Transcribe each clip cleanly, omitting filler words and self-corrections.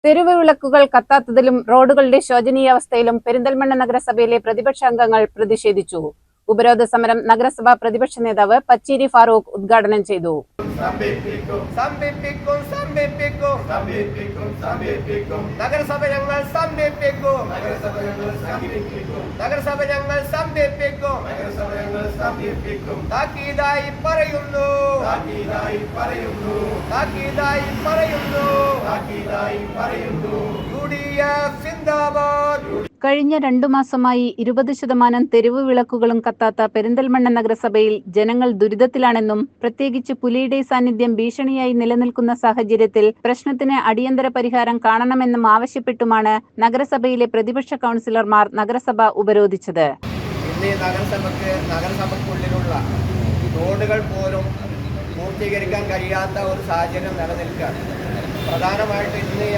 തെരുവ് വിളക്കുകൾ കത്താത്തതിലും റോഡുകളുടെ ശോചനീയാവസ്ഥയിലും പെരിന്തൽമണ്ണ നഗരസഭയിലെ പ്രതിപക്ഷ അംഗങ്ങൾ പ്രതിഷേധിച്ചു. ഉപരോധ സമരം നഗരസഭാ പ്രതിപക്ഷ നേതാവ് പച്ചേരി ഫാറൂഖ് ഉദ്ഘാടനം ചെയ്തു. നഗരസഭ ഞങ്ങൾ താക്കീതായി പറയുന്നു. കഴിഞ്ഞ 2 മാസമായി 20% തെരുവ് വിളക്കുകളും കത്താത്ത പെരിന്തൽമണ്ണ നഗരസഭയിൽ ജനങ്ങൾ ദുരിതത്തിലാണെന്നും പ്രത്യേകിച്ച് പുലിയുടെ സാന്നിധ്യം ഭീഷണിയായി നിലനിൽക്കുന്ന സാഹചര്യത്തിൽ പ്രശ്നത്തിന് അടിയന്തര പരിഹാരം കാണണമെന്നും ആവശ്യപ്പെട്ടുമാണ് നഗരസഭയിലെ പ്രതിപക്ഷ കൗൺസിലർമാർ നഗരസഭ ഉപരോധിച്ചത്. നഗരസഭയ്ക്കുള്ളിലുള്ള റോഡുകൾ പോലും പൂർത്തീകരിക്കാൻ കഴിയാത്ത ഒരു സാഹചര്യം നിലനിൽക്കുകയാണ്. പ്രധാനമായിട്ട് ഇന്ന് ഈ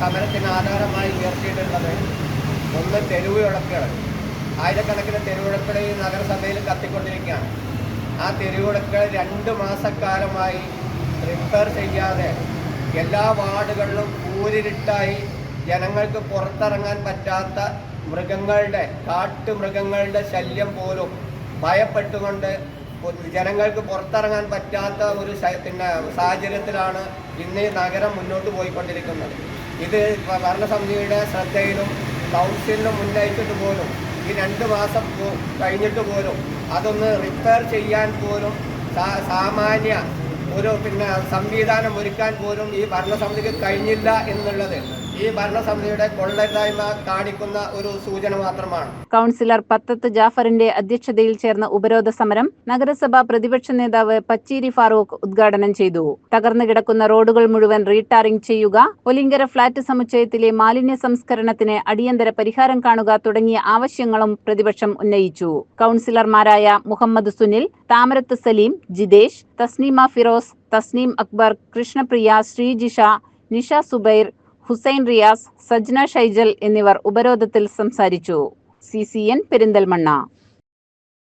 സമരത്തിന് ആധാരമായി ഉയർത്തിയിട്ടുള്ളത് ഒന്ന് തെരുവ് വിളക്കുകൾ. ആയിരക്കണക്കിന് തെരുവിളക്കുകൾ ഈ നഗരസഭയിൽ കത്തിക്കൊണ്ടിരിക്കുകയാണ്. ആ തെരുവിളക്കുകൾ 2 മാസക്കാലമായി റിപ്പയർ ചെയ്യാതെ എല്ലാ വാർഡുകളിലും കൂരിരുട്ടായി ജനങ്ങൾക്ക് പുറത്തിറങ്ങാൻ പറ്റാത്ത കാട്ടുമൃഗങ്ങളുടെ ശല്യം പോലും ഭയപ്പെട്ടുകൊണ്ട് ജനങ്ങൾക്ക് പുറത്തിറങ്ങാൻ പറ്റാത്ത ഒരു സാഹചര്യത്തിലാണ് ഇന്ന് ഈ നഗരം മുന്നോട്ട് പോയിക്കൊണ്ടിരിക്കുന്നത്. ഇത് ഭരണസമിതിയുടെ ശ്രദ്ധയിലും കൗൺസിലിനും ഉന്നയിച്ചിട്ട് പോലും ഈ 2 മാസം കഴിഞ്ഞിട്ട് പോലും അതൊന്ന് റിപ്പയർ ചെയ്യാൻ പോലും സാമാന്യ ഒരു സംവിധാനം ഒരുക്കാൻ പോലും ഈ ഭരണസമിതിക്ക് കഴിഞ്ഞില്ല എന്നുള്ളത് ഈ ഭരണസമിതിയുടെ കൊള്ളരുതായ്മ കാണിക്കുന്ന ഒരു സൂചന മാത്രമാണ്. കൗൺസിലർ പത്തത്ത് ജാഫറിന്റെ അധ്യക്ഷതയിൽ ചേർന്ന ഉപരോധ സമരം നഗരസഭാ പ്രതിപക്ഷ നേതാവ് പച്ചേരി ഫാറൂഖ് ഉദ്ഘാടനം ചെയ്തു. തകർന്നു കിടക്കുന്ന റോഡുകൾ മുഴുവൻ റീടാറിംഗ് ചെയ്യുക, ഒലിങ്കര ഫ്ളാറ്റ് സമുച്ചയത്തിലെ മാലിന്യ സംസ്കരണത്തിന് അടിയന്തര പരിഹാരം കാണുക തുടങ്ങിയ ആവശ്യങ്ങളും പ്രതിപക്ഷം ഉന്നയിച്ചു. കൗൺസിലർമാരായ മുഹമ്മദ് സുനിൽ, താമരത്ത് സലീം, ജിതേഷ്, തസ്നീമ ഫിറോസ്, തസ്നീം അക്ബർ, കൃഷ്ണപ്രിയ, ശ്രീജിഷ, നിഷ സുബൈർ, ഹുസൈൻ റിയാസ്, സജ്ന ഷൈജൽ എന്നിവർ ഉപരോധത്തിൽ സംസാരിച്ചു. CCN പെരിന്തൽമണ്ണ.